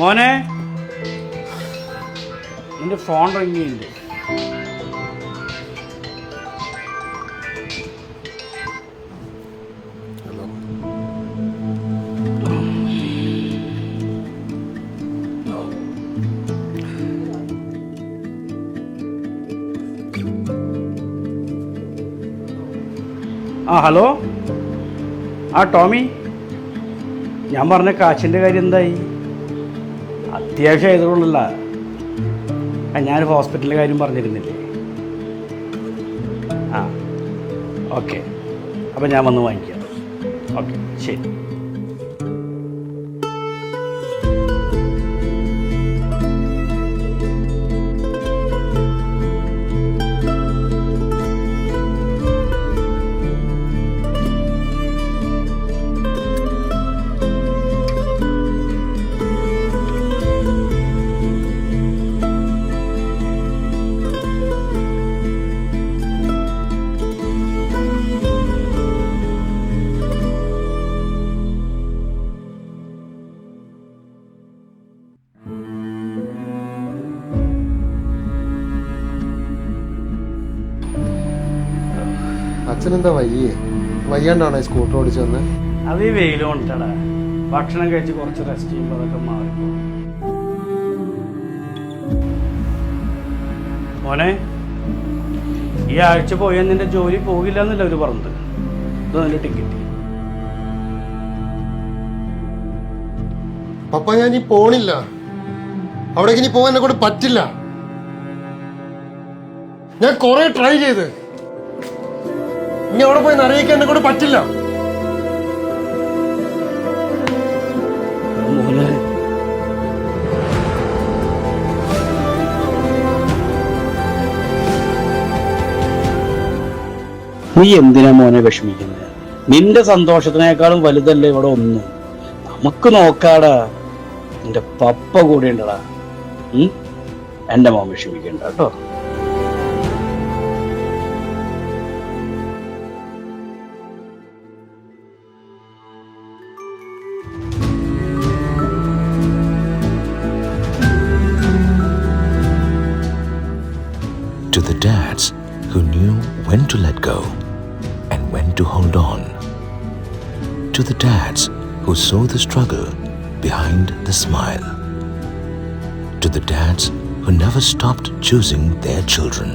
മോനെ, നിന്റെ phone ring ചെയ്യുന്നുണ്ട്. ഹലോ. ടോമി, ഞാൻ പറഞ്ഞ കാശിൻ്റെ കാര്യം എന്തായി? അത്യാവശ്യം ആയതുകൊള്ളല്ല, ഞാൻ ഹോസ്പിറ്റലിലെ കാര്യം പറഞ്ഞിരുന്നില്ലേ? ഓക്കെ, അപ്പം ഞാൻ വന്ന് വാങ്ങിക്കാം. ഓക്കെ, ശരി. അച്ഛനെന്താ വയ്യാണ്ടാണോ സ്കൂട്ടർ ഓടിച്ചു വന്ന്? അത് ഈ വെയിൽ കൊണ്ടിട്ടാടാ. ഭക്ഷണം കഴിച്ച് കുറച്ച് റെസ്റ്റ് ചെയ്യുമ്പോൾ അതൊക്കെ മാറിപ്പോ. മോനെ, ഈ ആഴ്ച പോയാൽ നിന്റെ ജോലി പോകില്ല എന്നല്ല അവര് പറഞ്ഞത്. ഇത് നിന്റെ ടിക്കറ്റ്. പപ്പ, ഞാൻ ഈ പോണില്ല. അവിടേക്ക് ഇനി പോകാൻ എന്നെ കൊണ്ട് പറ്റില്ല. ഞാൻ കുറെ ട്രൈ ചെയ്ത്, ഇനി അവിടെ പോയി അറിയിക്കാൻ എന്നെ കൊണ്ട് പറ്റില്ല. നീ എന്തിനാ മോനെ വിഷമിക്കുന്നത്? നിന്റെ സന്തോഷത്തിനേക്കാളും വലുതല്ലേ ഇവിടെ ഒന്നും. നമുക്ക് നോക്കാടാ, നിന്റെ പപ്പ കൂടെ ഉണ്ടടാ. എന്റെ മോൻ വിഷമിക്കണ്ട കേട്ടോ. To the dads who knew when to let go and when to hold on. To the dads who saw the struggle behind the smile. To the dads who never stopped choosing their children.